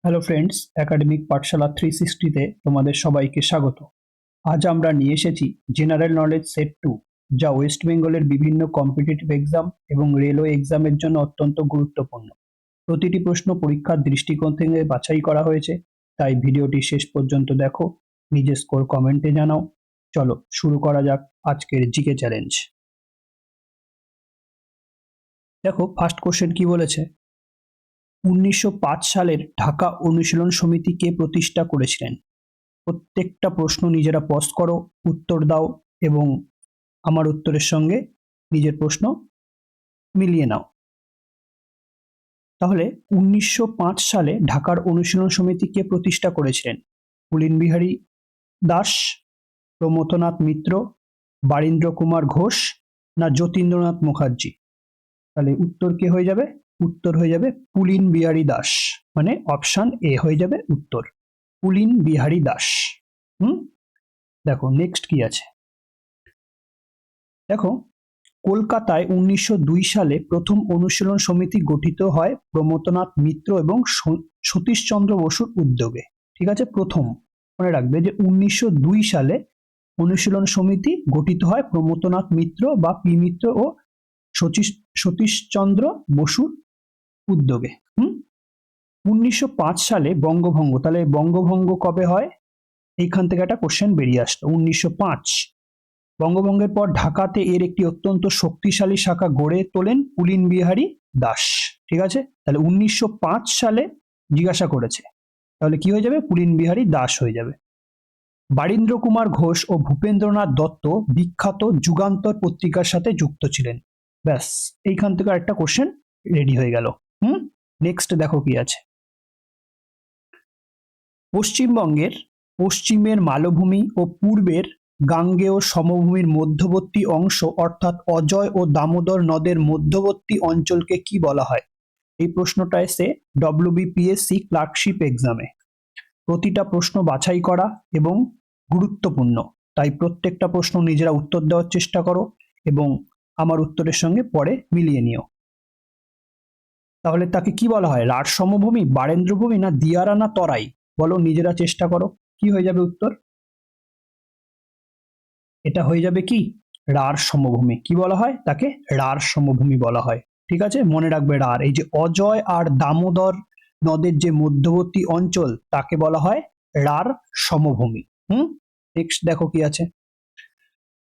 Hello friends, academic পাঠশালা 360-তে তোমাদের সবাইকে স্বাগত। আজ আমরা নিয়ে এসেছি জেনারেল নলেজ সেট 2, যা ওয়েস্ট বেঙ্গলের বিভিন্ন কম্পিটিটিভ এক্সাম এবং রেলওয়ে এক্সামের জন্য অত্যন্ত গুরুত্বপূর্ণ। প্রতিটি প্রশ্ন পরীক্ষার দৃষ্টিকোণ থেকে বাছাই করা হয়েছে, তাই ভিডিওটি শেষ পর্যন্ত দেখো, নিজের স্কোর কমেন্টে জানাও। চলো শুরু করা যাক আজকের জিকে চ্যালেঞ্জ। দেখো ফার্স্ট কোশ্চেন কি বলেছে। 1905 সালের ঢাকা অনুশীলন সমিতি কে প্রতিষ্ঠা করেছিলেন? প্রত্যেকটা প্রশ্ন নিজেরা পজ করো, উত্তর দাও এবং আমার উত্তরের সঙ্গে নিজের প্রশ্ন মিলিয়ে নাও। তাহলে 1905 সালে ঢাকার অনুশীলন সমিতি কে প্রতিষ্ঠা করেছিলেন? পুলিন বিহারী দাস, প্রমথনাথ মিত্র, বারীন্দ্র কুমার ঘোষ না যতীন্দ্রনাথ মুখার্জি? তাহলে উত্তর কে হয়ে যাবে? উত্তর হয়ে যাবে পুলিন বিহারী দাস, মানে অপশন এ হয়ে যাবে উত্তর, পুলিন বিহারী দাস। দেখো নেক্সট কি আছে। দেখো কলকাতায় 1902 সালে প্রথম অনুশীলন সমিতি গঠিত হয় প্রমথনাথ মিত্র এবং সতীশচন্দ্র বসুর উদ্যোগে। ঠিক আছে, প্রথম মনে রাখবে যে 1902 সালে অনুশীলন সমিতি গঠিত হয় প্রমথনাথ মিত্র বা পি মিত্র ও সতীশচন্দ্র বসুর উদ্যোগে। 1905 সালে বঙ্গভঙ্গ, তাহলে বঙ্গভঙ্গ কবে হয়? এইখান থেকে একটা কোশ্চেন বেরিয়ে আসতো। 1905 বঙ্গভঙ্গের পর ঢাকাতে এর একটি অত্যন্ত শক্তিশালী শাখা গড়ে তোলেন পুলিন বিহারী দাস। ঠিক আছে, তাহলে 1905 সালে জিজ্ঞাসা করেছে, তাহলে কি হয়ে যাবে? পুলিন বিহারী দাস হয়ে যাবে। বারীন্দ্র কুমার ঘোষ ও ভূপেন্দ্রনাথ দত্ত বিখ্যাত যুগান্তর পত্রিকার সাথে যুক্ত ছিলেন। ব্যাস, এইখান থেকে একটা কোশ্চেন রেডি হয়ে গেল। নেক্সট দেখো কি আছে। পশ্চিমবঙ্গের পশ্চিমের মালভূমি ও পূর্বের গাঙ্গেয় সমভূমির মধ্যবর্তী অংশ অর্থাৎ অজয় ও দামোদর নদের মধ্যবর্তী অঞ্চলকে কি বলা হয়? এই প্রশ্নটা এসে ডব্লিউবিপিএসসি ক্লার্কশিপ এক্সামে। প্রতিটা প্রশ্ন বাছাই করা এবং গুরুত্বপূর্ণ, তাই প্রত্যেকটা প্রশ্ন নিজেরা উত্তর দেওয়ার চেষ্টা করো এবং আমার উত্তরের সঙ্গে পরে মিলিয়ে নিও। তাহলে তাকে কি বলা হয়? রাঢ় সমভূমি, বারেন্দ্রভূমি না দিয়ারা না তরাই? বলো নিজেরা চেষ্টা করো, কি হয়ে যাবে উত্তর? এটা হয়ে যাবে কি? রাঢ় সমভূমি। কি বলা হয় তাকে? রাঢ় সমভূমি বলা হয়। ঠিক আছে, মনে রাখবে রাঢ়। এই যে অজয় আর দামোদর নদের যে মধ্যবর্তী অঞ্চল তাকে বলা হয় রাঢ় সমভূমি। নেক্সট দেখো কি আছে।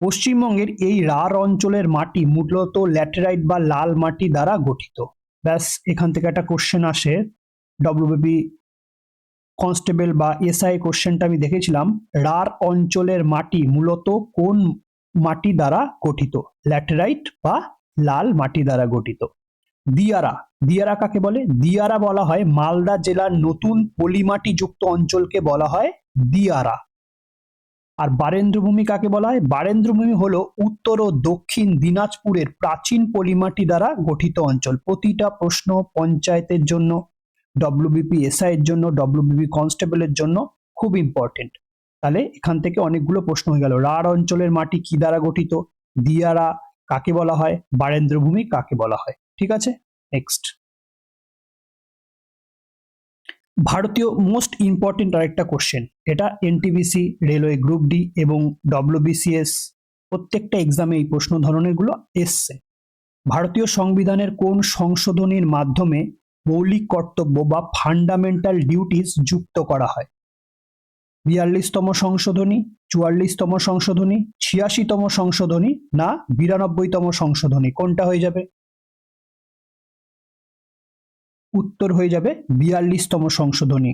পশ্চিমবঙ্গের এই রাঢ় অঞ্চলের মাটি মূলত ল্যাটেরাইট বা লাল মাটি দ্বারা গঠিত। ব্যাস, এখান থেকে একটা কোশ্চেন আসে, ডব্লিউবিপি কনস্টেবল বা এসআই কোশ্চেনটা আমি দেখেছিলাম। রাঢ় অঞ্চলের মাটি মূলত কোন মাটি দ্বারা গঠিত? ল্যাটেরাইট বা লাল মাটি দ্বারা গঠিত। দিয়ারা, দিয়ারা কাকে বলে? দিয়ারা বলা হয় মালদা জেলার নতুন পলিমাটি যুক্ত অঞ্চলকে বলা হয় দিয়ারা। আর বারেন্দ্রভূমি কাকে বলা হয়? বারেন্দ্রভূমি হলো উত্তর ও দক্ষিণ দিনাজপুরের প্রাচীন পলিমাটি দ্বারা গঠিত অঞ্চল। প্রতিটা প্রশ্ন পঞ্চায়েতের জন্য, ডব্লিউবিপি এসআই এর জন্য, ডব্লিউবিপি কনস্টেবলের জন্য খুব ইম্পর্টেন্ট। তাহলে এখান থেকে অনেকগুলো প্রশ্ন হয়ে গেল। রাঢ় অঞ্চলের মাটি কি দ্বারা গঠিত? দিয়ারা কাকে বলা হয়? বারেন্দ্রভূমি কাকে বলা হয়? ঠিক আছে, নেক্সট। ভারতীয় মোস্ট ইম্পর্টেন্ট আরেকটা কোশ্চেন, এটা এনটিপিসি, রেলওয়ে গ্রুপ ডি এবং ডব্লিউবিসিএস প্রত্যেকটা এক্সামে এই প্রশ্ন ধরনের গুলো এসছে। ভারতীয় সংবিধানের কোন সংশোধনীর মাধ্যমে মৌলিক কর্তব্য বা ফান্ডামেন্টাল ডিউটিস যুক্ত করা হয়? 42তম সংশোধনী, 44তম সংশোধনী, 86তম সংশোধনী না 92তম সংশোধনী? কোনটা হয়ে যাবে? উত্তর হয়ে যাবে 42তম সংশোধনী।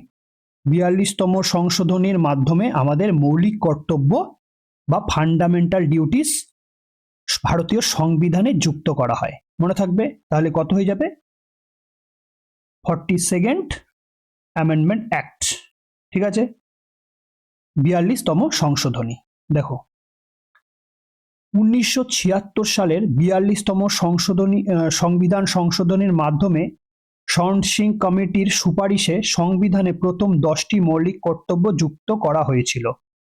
42তম সংশোধনীর মাধ্যমে আমাদের মৌলিক কর্তব্য বা ফান্ডামেন্টাল ডিউটিস ভারতীয় সংবিধানে যুক্ত করা হয়। মনে থাকবে? তাহলে কত হয়ে যাবে? 42nd amendment act. ঠিক আছে, 42তম সংশোধনী। দেখো 1976 সালের 42তম সংবিধান সংশোধনীর মাধ্যমে শরণ সিং কমিটির সুপারিশে সংবিধানে প্রথম 10টি মৌলিক কর্তব্য যুক্ত করা হয়েছিল।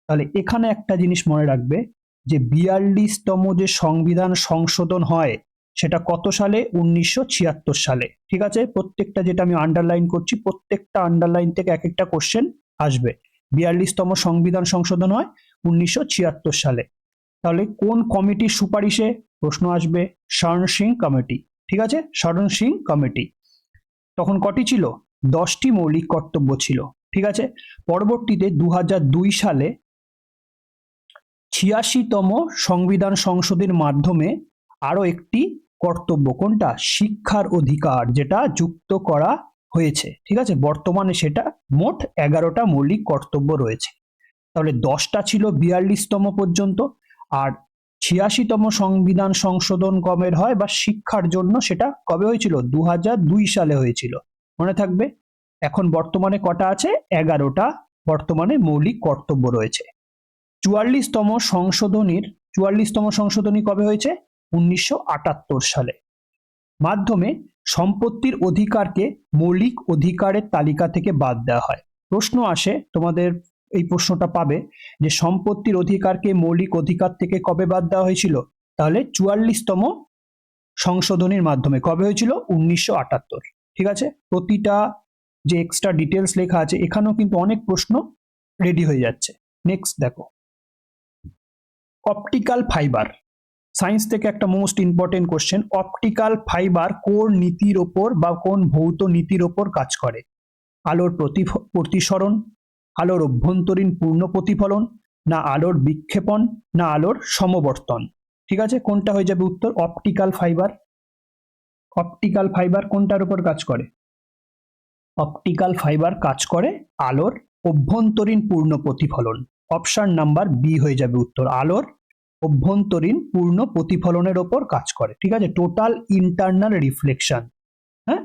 তাহলে এখানে একটা জিনিস মনে রাখবে যে 42তম যে সংবিধান সংশোধন হয় সেটা কত সালে? 1976 সালে। ঠিক আছে, প্রত্যেকটা যেটা আমি আন্ডারলাইন করছি, প্রত্যেকটা আন্ডারলাইন থেকে এক একটা কোশ্চেন আসবে। 42তম সংবিধান সংশোধন হয় 1976 সালে। তাহলে কোন কমিটির সুপারিশে? প্রশ্ন আসবে শরণ সিং কমিটি। ঠিক আছে, শরণ সিং কমিটি। তখন কটি ছিল? 10টি মৌলিক কর্তব্য ছিল। ঠিক আছে, পরবর্তীতে 2002 সালে 86তম সংবিধান সংশোধনের মাধ্যমে আরো একটি কর্তব্য, কোনটা? শিক্ষার অধিকার, যেটা যুক্ত করা হয়েছে। ঠিক আছে, বর্তমানে সেটা মোট 11টা মৌলিক কর্তব্য রয়েছে। তাহলে 10টা ছিল 42তম পর্যন্ত, আর 86তম সংবিধান সংশোধন কবে হয় বা শিক্ষার জন্য, সেটা কবে হয়েছিল? 2002 সালে হয়েছিল, মনে থাকবে। এখন বর্তমানে কটা আছে? 11টা বর্তমানে মৌলিক কর্তব্য রয়েছে। 44তম সংশোধনী কবে হয়েছে? 1978 সালে। মাধ্যমে সম্পত্তির অধিকারকে মৌলিক অধিকারের তালিকা থেকে বাদ দেওয়া হয়। প্রশ্ন আসে, তোমাদের এই প্রশ্নটা পাবে যে সম্পত্তির অধিকারকে মৌলিক অধিকার থেকে কবে বাদ দেওয়া হয়েছিল? তাহলে 44তম সংশোধনীর মাধ্যমে। কবে হয়েছিল? 1978। ঠিক আছে, প্রতিটা যে এক্সট্রা ডিটেলস লেখা আছে এখানেও কিন্তু অনেক প্রশ্ন রেডি হয়ে যাচ্ছে। নেক্সট দেখো, অপটিক্যাল ফাইবার, সায়েন্স থেকে একটা most important question. Optical fibre কোন নীতির ওপর বা কোন ভৌত নীতির ওপর কাজ করে? আলোর প্রতিসরণ, আলোর অভ্যন্তরীণ পূর্ণ প্রতিফলন, না আলোর বিক্ষেপণ, না আলোর সমবর্তন? ঠিক আছে, কোনটা হয়ে যাবে উত্তর? Optical fibre. অপটিক্যাল ফাইবার কোনটার উপর কাজ করে? অপটিক্যাল ফাইবার কাজ করে আলোর অভ্যন্তরীণ পূর্ণ প্রতিফলন। অপশন নাম্বার বি হয়ে যাবে উত্তর, আলোর অভ্যন্তরীণ পূর্ণ প্রতিফলনের ওপর কাজ করে। ঠিক আছে, টোটাল ইন্টারনাল রিফ্লেকশন। হ্যাঁ,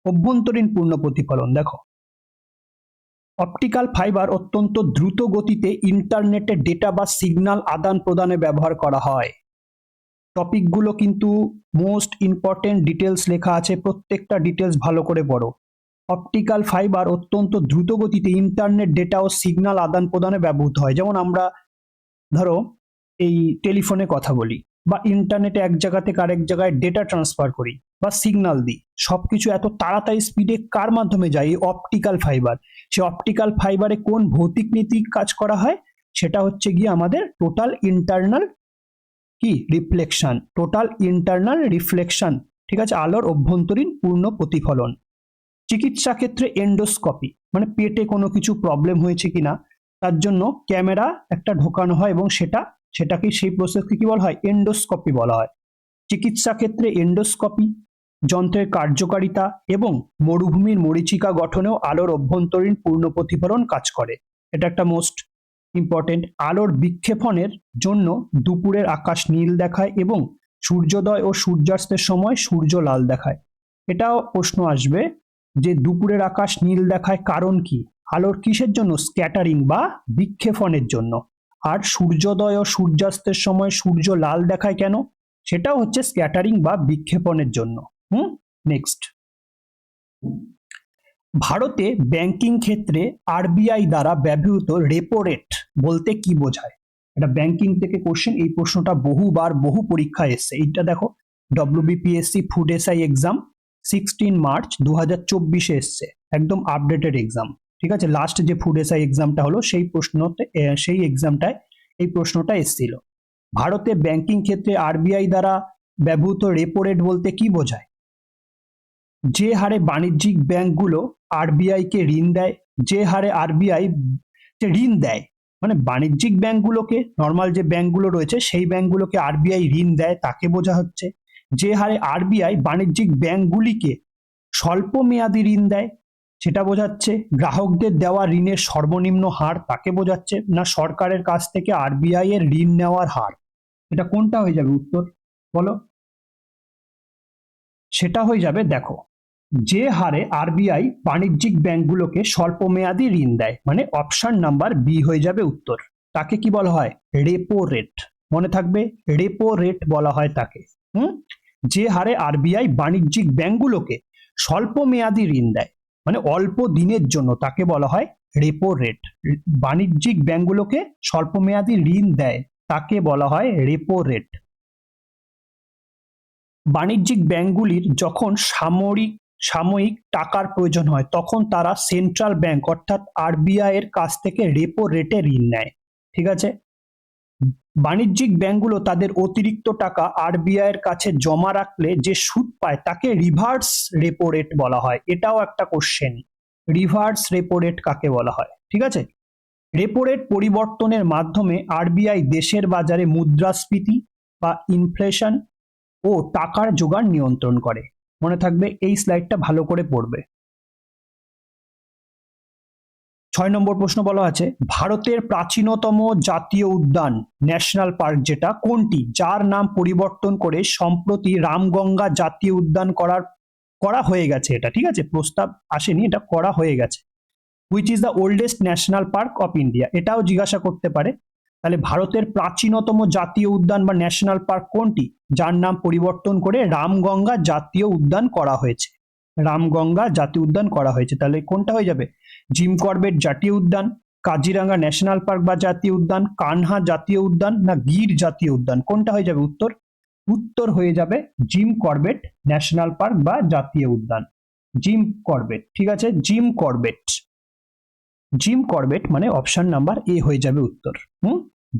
অভ্যন্তরীণ পূর্ণ প্রতিফলন। দেখো, অপটিক্যাল ফাইবার অত্যন্ত দ্রুত গতিতে ইন্টারনেটে ডেটা বা সিগন্যাল আদান প্রদানে ব্যবহার করা হয়। টপিকগুলো কিন্তু মোস্ট ইম্পর্টেন্ট, ডিটেলস লেখা আছে, প্রত্যেকটা ডিটেলস ভালো করে পড়ো। অপটিক্যাল ফাইবার অত্যন্ত দ্রুত গতিতে ইন্টারনেট ডেটা ও সিগন্যাল আদান প্রদানে ব্যবহৃত হয়। যেমন আমরা ধরো এই টেলিফোনে কথা বলি, বা ইন্টারনেটে এক জায়গা থেকে আরেক জায়গায় ডেটা ট্রান্সফার করি বা সিগন্যাল দিই, সবকিছু এত তাড়াতাড়ি স্পিডে কার মাধ্যমে যায়? এই অপটিক্যাল ফাইবার। সে অপটিক্যাল ফাইবারে কোন ভৌতিক নীতি কাজ করা হয়? সেটা হচ্ছে গিয়ে আমাদের টোটাল ইন্টারনাল কি রিফ্লেকশন, টোটাল ইন্টারনাল রিফ্লেকশন। ঠিক আছে, আলোর অভ্যন্তরীণ পূর্ণ প্রতিফলন। চিকিৎসা ক্ষেত্রে এন্ডোস্কপি, মানে পেটে কোনো কিছু প্রবলেম হয়েছে কিনা তার জন্য ক্যামেরা একটা ঢোকানো হয় এবং সেটাকে সেই প্রসেসকে কি বলা হয়? এন্ডোস্কপি বলা হয়। চিকিৎসা ক্ষেত্রে এন্ডোস্কপি যন্ত্রের কার্যকারিতা এবং মরুভূমির মরীচিকা গঠনেও আলোর অভ্যন্তরীণ পূর্ণ প্রতিফলন কাজ করে। এটা একটা মোস্ট ইম্পর্টেন্ট। আলোর বিক্ষেপণের জন্য দুপুরের আকাশ নীল দেখায় এবং সূর্যোদয় ও সূর্যাস্তের সময় সূর্য লাল দেখায়। এটাও প্রশ্ন আসবে যে দুপুরের আকাশ নীল দেখায় কারণ কি? আলোর কিসের জন্য? স্ক্যাটারিং বা বিক্ষেপণের জন্য। আর সূর্যোদয় ও সূর্যাস্তের সময় সূর্য লাল দেখায় কেন? সেটাও হচ্ছে স্ক্যাটারিং বা বিক্ষেপণের জন্য। নেক্সট, ভারতে ব্যাংকিং ক্ষেত্রে আরবিআই দ্বারা ব্যবহৃত রেপো রেট বলতে কি বোঝায়? এটা ব্যাংকিং থেকে কোশ্চেন, এই প্রশ্নটা বহুবার বহু পরীক্ষায় এসছে। এইটা দেখো, WBPSC food SI exam 16 March 2024 এসছে, একদম আপডেটেড এক্সাম। ঠিক আছে, লাস্ট যে ফুড এসআই এক্সামটা হলো সেই এক্সামটায় এই প্রশ্নটা এসেছিল। ভারতে ব্যাংকিং ক্ষেত্রে আরবিআই দ্বারা ব্যবহৃত রেপো রেট বলতে কি বোঝায়? যে হারে বাণিজ্যিক ব্যাংকগুলো আরবিআই কে ঋণ দেয়, যে হারে আরবিআই ঋণ দেয়, মানে বাণিজ্যিক ব্যাংকগুলোকে, নর্মাল যে ব্যাংকগুলো রয়েছে সেই ব্যাংকগুলোকে আরবিআই ঋণ দেয়, তাকে বোঝা হচ্ছে। যে হারে আরবিআই বাণিজ্যিক ব্যাংকগুলিকে স্বল্প মেয়াদী ঋণ দেয়, সেটা বোঝাচ্ছে। গ্রাহকদের দেওয়া ঋণের সর্বনিম্ন হার, তাকে বোঝাচ্ছে। না সরকারের কাছ থেকে আরবিআই এর ঋণ নেওয়ার হার? এটা কোনটা হয়ে যাবে উত্তর বলো? সেটা হয়ে যাবে, দেখো, যে হারে আরবিআই বাণিজ্যিক ব্যাংকগুলোকে স্বল্প মেয়াদী ঋণ দেয়, মানে অপশন নাম্বার বি হয়ে যাবে উত্তর। তাকে কি বলা হয়? Repo rate. মনে থাকবে, রেপো রেট বলা হয় তাকে। যে হারে আরবিআই বাণিজ্যিক ব্যাংকগুলোকে স্বল্প মেয়াদী ঋণ দেয়, মানে অল্প দিনের জন্য, তাকে বলা হয় রেপো রেট। বাণিজ্যিক ব্যাংকগুলোকে স্বল্প মেয়াদী ঋণ দেয়, তাকে বলা হয় রেপো রেট। বাণিজ্যিক ব্যাংকগুলির যখন সাময়িক টাকার প্রয়োজন হয় তখন তারা সেন্ট্রাল ব্যাংক অর্থাৎ আরবিআই এর কাছ থেকে রেপো রেটে ঋণ নেয়। ঠিক আছে, বাণিজ্যিক ব্যাংকগুলো তাদের অতিরিক্ত টাকা আরবিআই এর কাছে জমা রাখলে যে সুদ পায় তাকে রিভার্স রেপো রেট বলা হয়। এটাও একটা কোশ্চেন, রিভার্স রেপো রেট কাকে বলা হয়। ঠিক আছে, রেপো রেট পরিবর্তনের মাধ্যমে আরবিআই দেশের বাজারে মুদ্রাস্ফীতি বা ইনফ্লেশন ও টাকার জোগান নিয়ন্ত্রণ করে। মনে থাকবে, এই স্লাইডটা ভালো করে পড়বে। 6 নম্বর প্রশ্ন বলা আছে, ভারতের প্রাচীনতম জাতীয় উদ্যান ন্যাশনাল পার্ক যেটা কোনটি, যার নাম পরিবর্তন করে সম্প্রতি রামগঙ্গা জাতীয় উদ্যান করা হয়ে গেছে। এটা ঠিক আছে, প্রস্তাব আসেনি, এটা করা হয়ে গেছে। Which is the oldest national park of India, এটাও জিজ্ঞাসা করতে পারে। তাহলে ভারতের প্রাচীনতম জাতীয় উদ্যান বা ন্যাশনাল পার্ক কোনটি, যার নাম পরিবর্তন করে রামগঙ্গা জাতীয় উদ্যান করা হয়েছে। রামগঙ্গা জাতীয় উদ্যান করা হয়েছে, তাহলে কোনটা হয়ে যাবে? জিম করবেট জাতীয় উদ্যান, কাজিরাঙ্গা ন্যাশনাল পার্ক বা জাতীয় উদ্যান, কানহা জাতীয় উদ্যান না গির জাতীয় উদ্যান, কোনটা হয়ে যাবে উত্তর? উত্তর হয়ে যাবে জিম করবেট ন্যাশনাল পার্ক বা জাতীয় উদ্যান। জিম করবেট, ঠিক আছে, জিম করবেট। জিম করবেট মানে অপশন নাম্বার এ হয়ে যাবে উত্তর।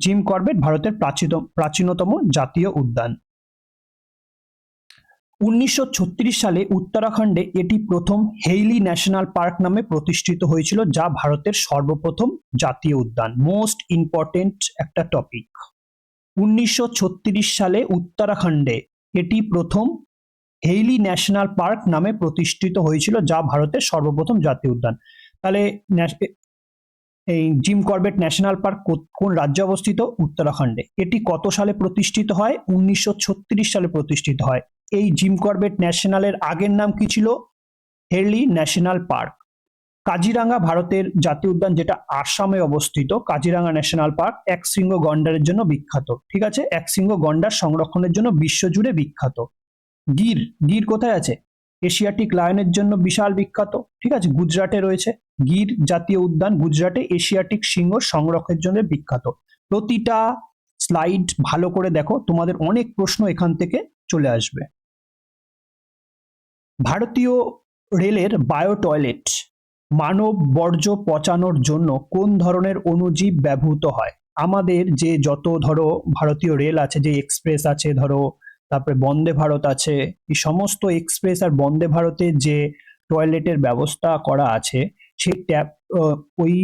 জিম করবেট ভারতের প্রাচীনতম জাতীয় উদ্যান। 1936 সালে উত্তরাখণ্ডে এটি প্রথম হেইলি ন্যাশনাল পার্ক নামে প্রতিষ্ঠিত হয়েছিল, যা ভারতের সর্বপ্রথম জাতীয় উদ্যান। মোস্ট ইম্পর্টেন্ট একটা টপিক। 1936 সালে উত্তরাখণ্ডে এটি প্রথম হেইলি ন্যাশনাল পার্ক নামে প্রতিষ্ঠিত হয়েছিল, যা ভারতের সর্বপ্রথম জাতীয় উদ্যান। তাহলে এই জিম করবেট ন্যাশনাল পার্ক কোন রাজ্যে অবস্থিত? উত্তরাখণ্ডে। এটি কত সালে প্রতিষ্ঠিত হয়? 1936 সালে প্রতিষ্ঠিত হয়। এই জিম করবেট ন্যাশনালের আগের নাম কি ছিল? Hayley national park. কাজিরাঙ্গা ভারতের জাতীয় উদ্যান, যেটা আসামে অবস্থিত। কাজিরাঙ্গা ন্যাশনাল পার্ক একশৃঙ্গ গন্ডারের জন্য বিখ্যাত। ঠিক আছে, একশৃঙ্গ গন্ডার সংরক্ষণের জন্য বিশ্বজুড়ে বিখ্যাত। গির, গির কোথায় আছে? এশিয়াটিক লায়নের জন্য বিশাল বিখ্যাত। ঠিক আছে, গুজরাটে রয়েছে গির জাতীয় উদ্যান। গুজরাটে এশিয়াটিক সিংহ সংরক্ষণের জন্য বিখ্যাত। প্রতিটা স্লাইড ভালো করে দেখো, তোমাদের অনেক প্রশ্ন এখান থেকে চলে আসবে। ভারতীয় রেলের বায়ো টয়লেট মানব বর্জ্য পচানোর জন্য কোন ধরনের অণুজীব ব্যবহৃত হয়? আমাদের যে যত ধরো ভারতীয় রেল আছে, যে এক্সপ্রেস আছে ধরো, তারপরে বন্দে ভারত আছে, এই সমস্ত এক্সপ্রেস আর বন্দে ভারতে যে টয়লেটের ব্যবস্থা করা আছে, সেই ওই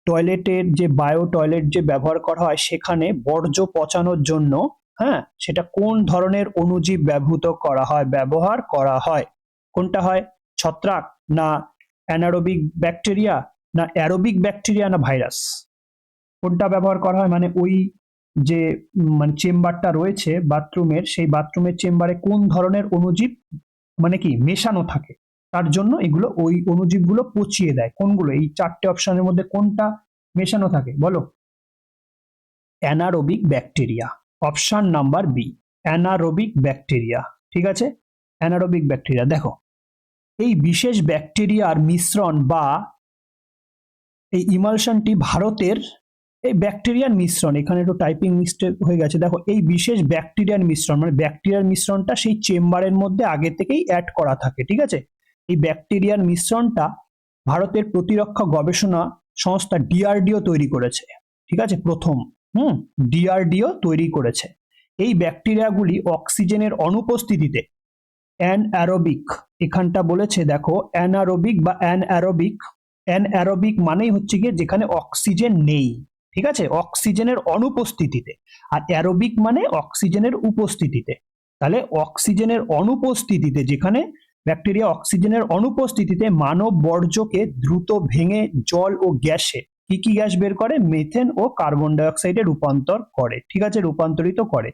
টয়লেটের যে বায়ো টয়লেট যে ব্যবহার করা হয়, সেখানে বর্জ্য পচানোর জন্য সেটা কোন ধরনের অণুজীব ব্যবহার করা হয়? কোনটা হয়? ছত্রাক না অ্যানারোবিক ব্যাকটেরিয়া না অ্যারোবিক ব্যাকটেরিয়া না ভাইরাস? কোনটা ব্যবহার করা হয়? মানে ওই যে মানে চেম্বারটা রয়েছে বাথরুমের, সেই বাথরুমের চেম্বারে কোন ধরনের অণুজীব মানে কি মেশানো থাকে, তার জন্য এগুলো ওই অণুজীবগুলো পচিয়ে দেয়। কোনগুলো? এই চারটে অপশনের মধ্যে কোনটা মেশানো থাকে বলো? Anaerobic bacteria, option number B, anaerobic bacteria. ঠিক আছে, অ্যানারোবিক ব্যাকটেরিয়া। দেখো, এই বিশেষ ব্যাকটেরিয়ার মিশ্রণ বা এই ইমালশনটি ভারতের এই ব্যাকটেরিয়ার মিশ্রণ, এখানে একটু টাইপিং মিস্টেক হয়ে গেছে। দেখো, এই বিশেষ ব্যাকটেরিয়ার মিশ্রণ মানে ব্যাকটেরিয়ার মিশ্রণটা সেই চেম্বারের মধ্যে আগে থেকেই অ্যাড করা থাকে। ঠিক আছে, এই ব্যাকটেরিয়ার মিশ্রণটা ভারতের প্রতিরক্ষা গবেষণা সংস্থা ডিআরডিও তৈরি করেছে। ঠিক আছে, প্রথম ডিআরডিও তৈরি করেছে। এই ব্যাকটেরিয়াগুলি অক্সিজেনের অনুপস্থিতিতে অ্যানঅ্যারোবিক, এখানটা বলেছে দেখো অ্যানারোবিক বা অ্যানঅ্যারোবিক। অ্যানঅ্যারোবিক মানেই হচ্ছে গিয়ে যেখানে অক্সিজেন নেই। ঠিক আছে, অক্সিজেনের অনুপস্থিতিতে। আর অ্যারোবিক মানে অক্সিজেনের উপস্থিতিতে। তাহলে অক্সিজেনের অনুপস্থিতিতে, যেখানে ব্যাকটেরিয়া অক্সিজেনের অনুপস্থিতিতে মানব বর্জ্যকে দ্রুত ভেঙে জল ও গ্যাসে কি কি গ্যাস বের করে? মিথেন ও কার্বন ডাইঅক্সাইডে রূপান্তর করে। ঠিক আছে, রূপান্তরিত করে।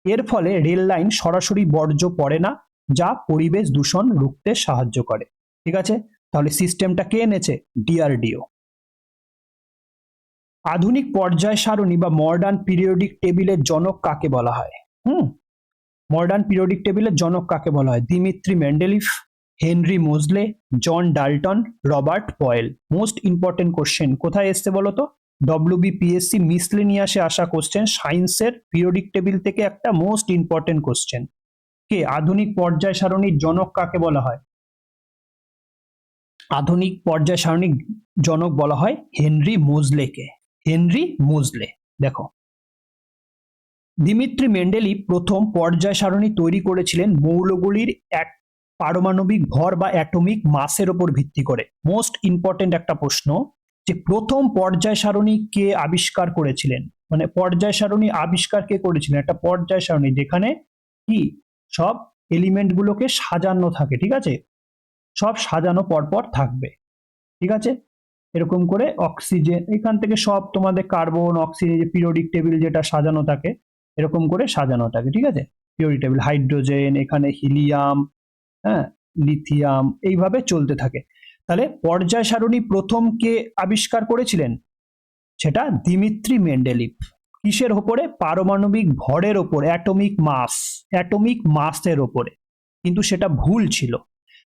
এর ফলে রেল লাইন সরাসরি বর্জ্য পড়ে না, যা পরিবেশ দূষণ রুখতে সাহায্য করে। ঠিক আছে, তাহলে সিস্টেমটা কে এনেছে? ডিআরডিও। আধুনিক পর্যায় সারণী বা মডার্ন পিরিয়ডিক টেবিলের জনক কাকে বলা হয়? মডার্ন পিরিয়ডিক টেবিলের জনক কাকে বলা হয়? Dmitri Mendeleev, Henry Moseley, John Dalton, Robert Boyle. Most important question কোথায় এসছে বলো তো? ডব্লিউবিপিএসসি মিসলেনিয়াসে আসা কোশ্চেন, সায়েন্সের পিরিয়ডিক টেবিল থেকে একটা মোস্ট ইম্পর্টেন্ট কোশ্চেন। কে আধুনিক পর্যায় সারণীর জনক কাকে বলা হয়? আধুনিক পর্যায় সারণীর জনক বলা হয় হেনরি মোজলেকে। হেনরি মোজলে। দেখো, দিমিত্রি মেন্ডেলিভ প্রথম পর্যায় সারণী তৈরি করেছিলেন মৌলগুলির এক পারমাণবিক ভর বা অ্যাটমিক মাসের উপর ভিত্তি করে। মোস্ট ইম্পর্টেন্ট একটা প্রশ্ন, যে প্রথম পর্যায় সারণী কে আবিষ্কার করেছিলেন, মানে পর্যায় সারণী আবিষ্কার কে করেছিলেন? একটা পর্যায় সারণী যেখানে কি সব এলিমেন্ট গুলোকে সাজানো থাকে, ঠিক আছে, সব সাজানো পরপর থাকবে, ঠিক আছে, এরকম করে অক্সিজেন এখান থেকে সব তোমাদের কার্বন অক্সিজেন পিরিয়ডিক টেবিল যেটা সাজানো থাকে, এরকম করে সাজানো থাকে, ঠিক আছে, পিরিয়ডিক টেবিল, হাইড্রোজেন, এখানে হিলিয়াম, হ্যাঁ, লিথিয়াম, এইভাবে চলতে থাকে। তাহলে পর্যায় সারণী প্রথম কে আবিষ্কার করেছিলেন? সেটা দিমিত্রি মেন্ডেলিভ। কিসের ওপরে? পারমাণবিক ভরের ওপর, অ্যাটমিক মাসের ওপরে। কিন্তু সেটা ভুল ছিল।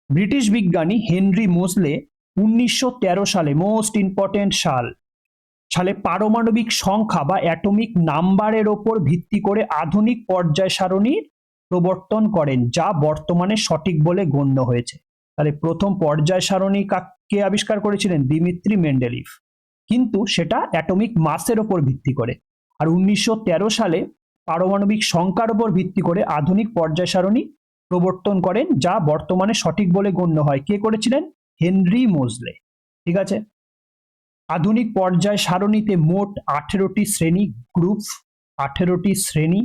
ব্রিটিশ বিজ্ঞানী হেনরি মোজলে 1913 সালে, মোস্ট ইম্পর্টেন্ট সালে পারমাণবিক সংখ্যা বা অ্যাটমিক নাম্বারের ওপর ভিত্তি করে আধুনিক পর্যায় সারণীর প্রবর্তন করেন, যা বর্তমানে সঠিক বলে গণ্য হয়েছে। তাহলে প্রথম পর্যায় সারণী কে আবিষ্কার করেছিলেন? দিমিত্রি মেন্ডেলিভ, কিন্তু সেটা অ্যাটমিক মাসের ওপর ভিত্তি করে। আর 1913 সালে পারমাণবিক সংখ্যার উপর ভিত্তি করে আধুনিক পর্যায় সারণী প্রবর্তন করেন, যা বর্তমানে সঠিক বলে গণ্য হয়। কে করেছিলেন? হেনরি মোজলে, ঠিক আছে। আধুনিক পর্যায় সারণীতে মোট 18টি শ্রেণী, গ্রুপ, 18টি শ্রেণী,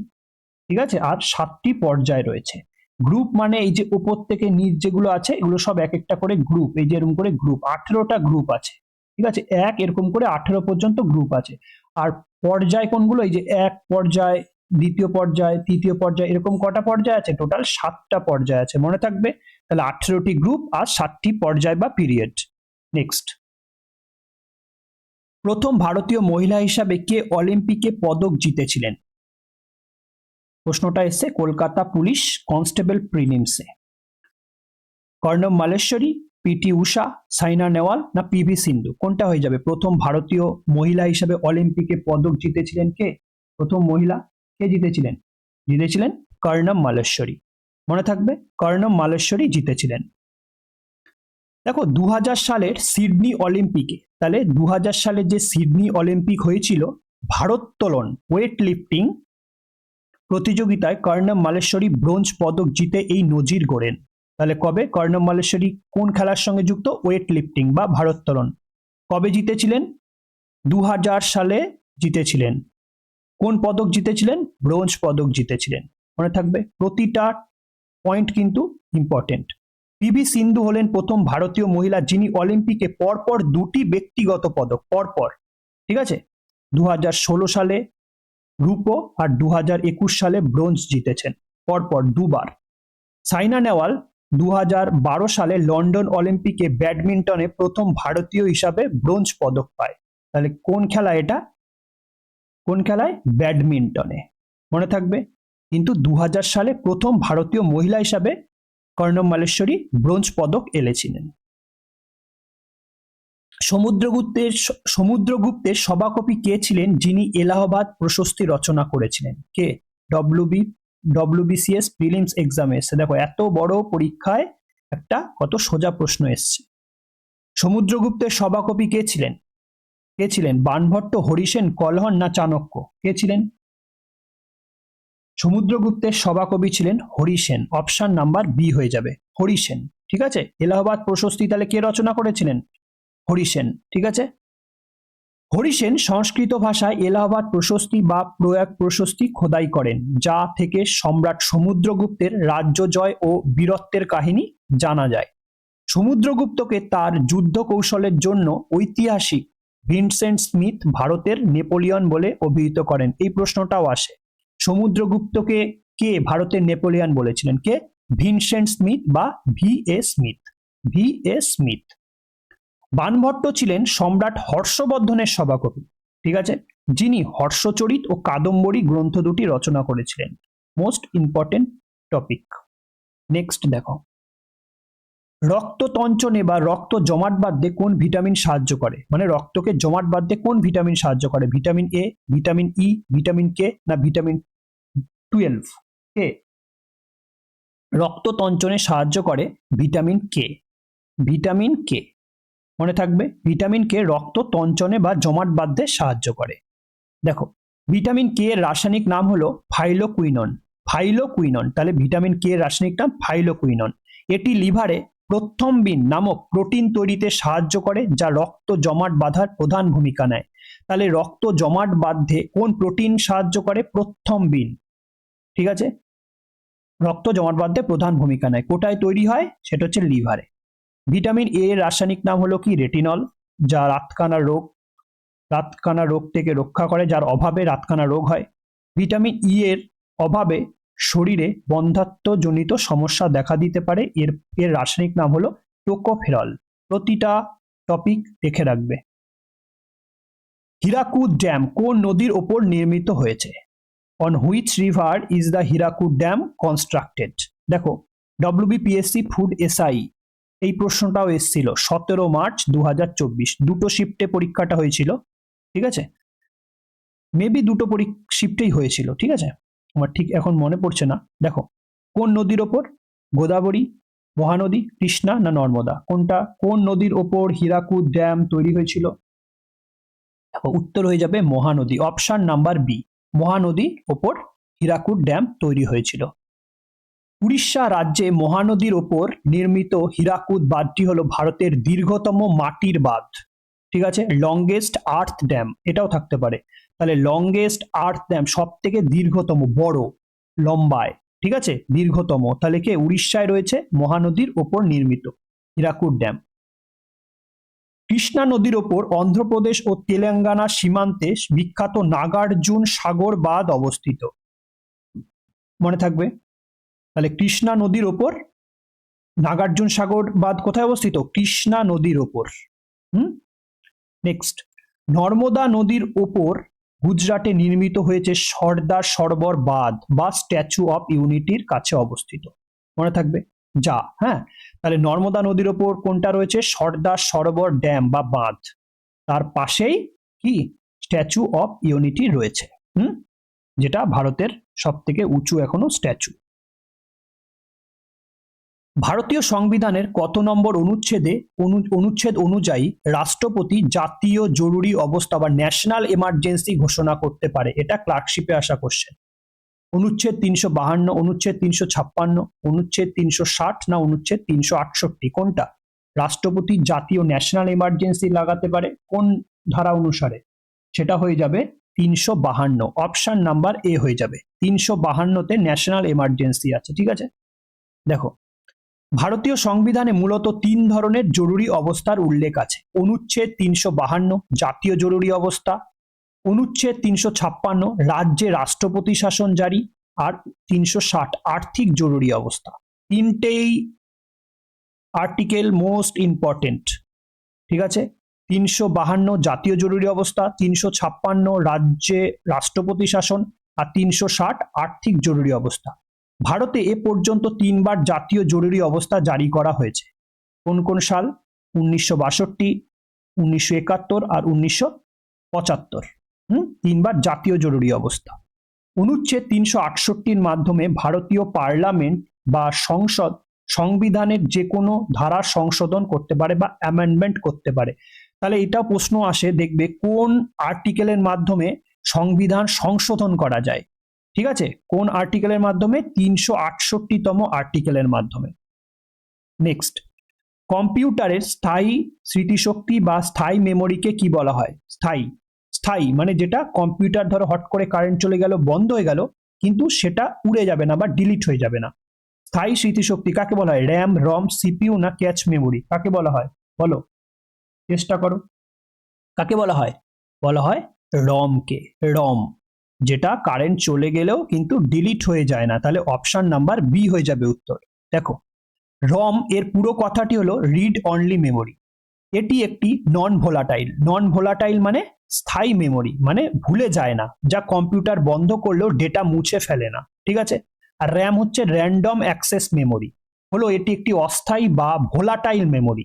ঠিক আছে, আর 7টি পর্যায় রয়েছে। গ্রুপ মানে এই যে উপর থেকে নিচ যেগুলো আছে এগুলো সব এক একটা করে গ্রুপ, এই যে এরকম করে গ্রুপ, 18টা গ্রুপ আছে, ঠিক আছে, এক এরকম করে 18 পর্যন্ত গ্রুপ আছে। আর পর্যায় কোনগুলো? এই যে এক পর্যায়, দ্বিতীয় পর্যায়, তৃতীয় পর্যায়, এরকম কটা পর্যায় আছে? টোটাল 7টা পর্যায় আছে, মনে থাকবে। তাহলে 18টি গ্রুপ আর 7টি পর্যায় বা পিরিয়ড। নেক্সট, প্রথম ভারতীয় মহিলা হিসাবে কে অলিম্পিকে পদক জিতেছিলেন? প্রশ্নটা এসছে কলকাতা পুলিশ কনস্টেবল প্রিলিমসে। কর্ণব মালেশ্বরী, পিটি উষা, সাইনা নেওয়াল না পিভি সিন্ধু? কোনটা হয়ে যাবে? প্রথম ভারতীয় মহিলা হিসাবে অলিম্পিকে পদক জিতেছিলেন কে? প্রথম মহিলা কে জিতেছিলেন? জিতেছিলেন কর্ণব মালেশ্বরী, মনে থাকবে, কর্ণব মালেশ্বরী জিতেছিলেন। দেখো 2000 সালের সিডনি অলিম্পিকে, তাহলে 2000 সালে যে সিডনি অলিম্পিক হয়েছিল, ভারোত্তোলন ওয়েট লিফটিং প্রতিযোগিতায় কর্ণব মালেশ্বরী ব্রোঞ্জ পদক জিতে এই নজির গড়েন। তাহলে কবে কর্ণব মালেশ্বরী কোন খেলার সঙ্গে যুক্ত? ওয়েট লিফটিং বা ভারোত্তোলন। কবে জিতেছিলেন? 2000 সালে জিতেছিলেন। কোন পদক জিতেছিলেন? ব্রোঞ্জ পদক জিতেছিলেন, মনে থাকবে, প্রতিটা পয়েন্ট কিন্তু ইম্পর্টেন্ট। পিভি সিন্ধু হলেন প্রথম ভারতীয় মহিলা যিনি অলিম্পিকে পরপর 2টি ব্যক্তিগত পদক, পরপর, ঠিক আছে, 2016 সালে রূপো আর 2021 সালে ব্রোঞ্জ জিতেছেন, পরপর দুবার। সাইনা নেওয়াল 2012 সালে লন্ডন অলিম্পিকে ব্যাডমিন্টনে প্রথম ভারতীয় হিসাবে ব্রোঞ্জ পদক পায়। তাহলে কোন খেলা এটা? কোন খেলায়? ব্যাডমিন্টনে, মনে থাকবে। কিন্তু 2000 সালে প্রথম ভারতীয় মহিলা হিসাবে কর্ণব মালেশ্বরী ব্রোঞ্জ পদক এনেছিলেন। সমুদ্রগুপ্তের সভাকবি কে ছিলেন যিনি এলাহাবাদ প্রশস্তি রচনা করেছিলেন? কে? ডব্লিউবিসিএস প্রিলিমস এক্সামে এসছে, দেখো এত বড় পরীক্ষায় একটা কত সোজা প্রশ্ন এসছে। সমুদ্রগুপ্তের সভাকবি কে ছিলেন? কে ছিলেন? বাণভট্ট, হরিসেন, কলহন না চাণক্য? কে ছিলেন? সমুদ্রগুপ্তের সভাকবি ছিলেন হরিসেন, অপশন নাম্বার বি হয়ে যাবে, হরিসেন, ঠিক আছে। এলাহাবাদ প্রশস্তি তাহলে কে রচনা করেছিলেন? হরিসেন, ঠিক আছে। হরিসেন সংস্কৃত ভাষায় এলাহাবাদ প্রশস্তি বা প্রয়াগ প্রশস্তি খোদাই করেন, যা থেকে সম্রাট সমুদ্রগুপ্তের রাজ্য জয় ও বীরত্বের কাহিনী জানা যায়। সমুদ্রগুপ্তকে তার যুদ্ধ কৌশলের জন্য ঐতিহাসিক ভিনসেন্ট স্মিথ ভারতের নেপোলিয়ন বলে অভিহিত করেন। এই প্রশ্নটাও আসে, সমুদ্রগুপ্তকে কে ভারতের নেপোলিয়ন বলেছিলেন? কে? ভিনসেন্ট স্মিথ বা ভি.এ. স্মিথ। বাণভট্ট ছিলেন সম্রাট হর্ষবর্ধনের সভাকবি, ঠিক আছে, যিনি হর্ষচরিত ও কাদম্বরী গ্রন্থ দুটি রচনা করেছিলেন। Most important topic. নেক্সট দেখো, রক্ততঞ্চনে বা রক্ত জমাট বাঁধতে কোন ভিটামিন সাহায্য করে? মানে রক্তকে জমাট বাঁধতে কোন ভিটামিন সাহায্য করে? Vitamin A, vitamin E, vitamin K না ভিটামিন 12? কে? রক্ততঞ্চনে সাহায্য করে ভিটামিন কে। ভিটামিন কে মনে থাকবে, ভিটামিন কে রক্ত তঞ্চনে বা জমাট বাঁধতে সাহায্য করে। দেখো, ভিটামিন কে এর রাসায়নিক নাম হলো ফাইলোকুইনন। ফাইলোকুইনন, তাহলে ভিটামিন কে এর রাসায়নিক নাম ফাইলোকুইনন। এটি লিভারে প্রথ্রম্বিন নামক প্রোটিন তৈরিতে সাহায্য করে, যা রক্ত জমাট বাঁধার প্রধান ভূমিকা নেয়। তাহলে রক্ত জমাট বাঁধতে কোন প্রোটিন সাহায্য করে? প্রথ্রম্বিন। ঠিক আছে, রক্ত জমাট বাঁধতে প্রধান ভূমিকা নেয়। কোথায় তৈরি হয়? সেটা হচ্ছে লিভারে। ভিটামিন এ এর রাসায়নিক নাম হলো কি? রেটিনল, যা রাতকানা রোগ থেকে রক্ষা করে, যার অভাবে রাতকানা রোগ হয়। ভিটামিন ই এর অভাবে শরীরে বন্ধ্যাত্বজনিত সমস্যা দেখা দিতে পারে। এর রাসায়নিক নাম হলো টোকোফেরল। প্রতিটা টপিক দেখে রাখবে। হীরাকুদ ড্যাম কোন নদীর ওপর নির্মিত হয়েছে? On which river is the Hirakud dam constructed? দেখো, ডব্লিউবিপিএসসি ফুড এসআই এই প্রশ্নটাও এসেছিল 17 মার্চ 2024। দুটো শিফটে পরীক্ষাটা হয়েছিল। ঠিক আছে, মেবি দুটো শিফটেই হয়েছিল। ঠিক আছে, আমার ঠিক এখন মনে পড়ছে না। দেখো, কোন নদীর ওপর? গোদাবরী, মহানদী, কৃষ্ণা না নর্মদা? কোনটা? কোন নদীর ওপর হীরাকুদ ড্যাম তৈরি হয়েছিল? দেখো, উত্তর হয়ে যাবে মহানদী। অপশন নাম্বার বি, মহানদীর ওপর হীরাকুদ ড্যাম তৈরি হয়েছিল। উড়িষ্যা রাজ্যে মহানদীর ওপর নির্মিত হীরাকুদ বাঁধটি হলো ভারতের দীর্ঘতম মাটির বাঁধ। ঠিক আছে, লংগেস্ট আর্থ ড্যাম এটাও থাকতে পারে। তাহলে লংগেস্ট আর্থ ড্যাম, সব থেকে দীর্ঘতম, বড়, লম্বায়, ঠিক আছে, দীর্ঘতম, তাহলে কে? উড়িষ্যায় রয়েছে মহানদীর ওপর নির্মিত হীরাকুদ ড্যাম। কৃষ্ণা নদীর ওপর অন্ধ্রপ্রদেশ ও তেলেঙ্গানা সীমান্তে বিখ্যাত নাগার্জুন সাগর বাঁধ অবস্থিত। মনে থাকবে। তাহলে কৃষ্ণা নদীর ওপর নাগার্জুন সাগর বাঁধ কোথায় অবস্থিত? কৃষ্ণা নদীর ওপর। নেক্সট, নর্মদা নদীর ওপর গুজরাটে নির্মিত হয়েছে সর্দার সরোবর বাঁধ বা স্ট্যাচু অফ ইউনিটির কাছে অবস্থিত। মনে থাকবে যা। হ্যাঁ, তাহলে নর্মদা নদীর ওপর কোনটা রয়েছে? সর্দার সরোবর ড্যাম বা বাঁধ। তার পাশেই কি? স্ট্যাচু অফ ইউনিটি রয়েছে, যেটা ভারতের সব থেকে উঁচু এখনো স্ট্যাচু। ভারতীয় সংবিধানের কত নম্বর অনুচ্ছেদ অনুযায়ী রাষ্ট্রপতি জাতীয় জরুরি অবস্থা বা ন্যাশনাল এমার্জেন্সি ঘোষণা করতে পারে? এটা ক্লার্কশিপে আসা কোশ্চেন। অনুচ্ছেদ 352, অনুচ্ছেদ 356, অনুচ্ছেদ 360 না অনুচ্ছেদ 368? কোনটা? রাষ্ট্রপতি জাতীয় ন্যাশনাল এমার্জেন্সি লাগাতে পারে কোন ধারা অনুসারে? সেটা হয়ে যাবে 352। অপশন নাম্বার এ হয়ে যাবে। 352তে ন্যাশনাল এমার্জেন্সি আছে। ঠিক আছে, দেখো, ভারতীয় সংবিধানে মূলত 3 ধরনের জরুরি অবস্থার উল্লেখ আছে। অনুচ্ছেদ 352 জাতীয় জরুরি অবস্থা, অনুচ্ছেদ 356 রাজ্যে রাষ্ট্রপতি শাসন জারি, আর 360 আর্থিক জরুরি অবস্থা। তিনটেই আর্টিকেল মোস্ট ইম্পর্টেন্ট। ঠিক আছে, 352 জাতীয় জরুরি অবস্থা, 356 রাজ্যে রাষ্ট্রপতি শাসন, আর 360 আর্থিক জরুরি অবস্থা। ভারতে এ পর্যন্ত 3 বার জাতীয় জরুরি অবস্থা জারি করা হয়েছে। কোন কোন সাল? 1962, 1971 আর 1975। 3 বার জাতীয় জরুরি অবস্থা। অনুচ্ছেদ 368-র মাধ্যমে ভারতীয় পার্লামেন্ট বা সংসদ সংবিধানের যে কোনো ধারা সংশোধন করতে পারে বা অ্যামেন্ডমেন্ট করতে পারে। তাহলে এটা প্রশ্ন আসে, দেখবে কোন আর্টিকেলের মাধ্যমে সংবিধান সংশোধন করা যায়। ঠিক আছে, কোন আর্টিকেলের মাধ্যমে? 368তম আর্টিকেলের মাধ্যমে। নেক্সট, কম্পিউটারের স্থায়ী স্মৃতিশক্তি বা স্থায়ী মেমোরিকে কি বলা হয়? স্থায়ী মানে যেটা কম্পিউটার ধরো হট করে কারেন্ট চলে গেল, বন্ধ হয়ে গেল, কিন্তু সেটা উড়ে যাবে না বা ডিলিট হয়ে যাবে না। স্থায়ী স্মৃতিশক্তি কাকে বলা হয়? র্যাম, রম, সিপিইউ না ক্যাচ মেমোরি? কাকে বলা হয়? বলো, চেষ্টা করো। কাকে বলা হয়? বলা হয় রমকে। রম, যেটা কারেন্ট চলে গেলেও কিন্তু ডিলিট হয়ে যায় না। তাহলে অপশন নাম্বার বি হয়ে যাবে উত্তর। দেখো, রম এর পুরো কথাটি হলো রিড অনলি মেমোরি। এটি একটি নন ভোলাটাইল মানে স্থায়ী মেমোরি, মানে ভুলে যায় না, যা কম্পিউটার বন্ধ করলেও ডেটা মুছে ফেলে না। ঠিক আছে, আর র্যাম হচ্ছে র্যান্ডম অ্যাক্সেস মেমোরি, হলো এটি একটি অস্থায়ী বা ভোলাটাইল মেমোরি।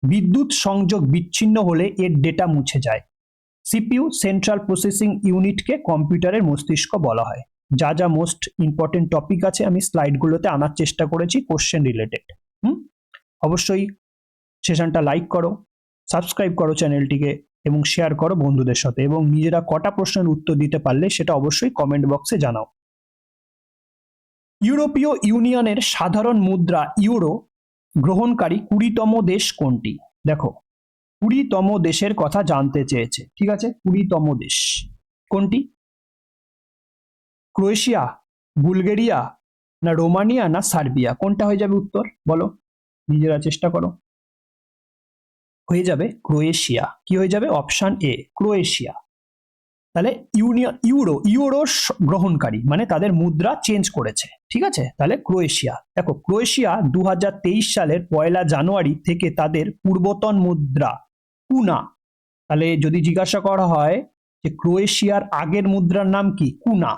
বিদ্যুৎ সংযোগ বিচ্ছিন্ন হলে এর ডেটা মুছে যায়। সিপিইউ সেন্ট্রাল প্রসেসিং ইউনিটকে কম্পিউটারের মস্তিষ্ক বলা হয়। যা যা মোস্ট ইম্পর্টেন্ট টপিক আছে আমি স্লাইডগুলোতে আনার চেষ্টা করেছি কোশ্চেন রিলেটেড। অবশ্যই সেশনটা লাইক করো, সাবস্ক্রাইব করো চ্যানেলটিকে এবং শেয়ার করো বন্ধুদের সাথে, এবং নিজেরা কটা প্রশ্নের উত্তর দিতে পারলে সেটা অবশ্যই কমেন্ট বক্সে জানাও। ইউরোপীয় ইউনিয়নের সাধারণ মুদ্রা ইউরো গ্রহণকারী 20তম দেশ কোনটি? দেখো 20তম দেশের কথা জানতে চেয়েছে, ঠিক আছে? 20তম দেশ কোনটি? ক্রোয়েশিয়া, বুলগেরিয়া, না রোমানিয়া, না সার্বিয়া? কোনটা হয়ে যাবে উত্তর বলো, নিজেরা চেষ্টা করো। হয়ে যাবে ক্রোয়েশিয়া। কি হয়ে যাবে? Option A, Croatia. তাহলে ইউরো গ্রহণকারী মানে তাদের মুদ্রা চেঞ্জ করেছে, ঠিক আছে? তাহলে ক্রোয়েশিয়া। দেখো ক্রোয়েশিয়া 2023 সালের 1 জানুয়ারি থেকে তাদের পূর্বতন মুদ্রা কুনা, তাহলে যদি জিজ্ঞাসা করা হয় যে ক্রোয়েশিয়ার আগের মুদ্রার নাম কি, কুনা,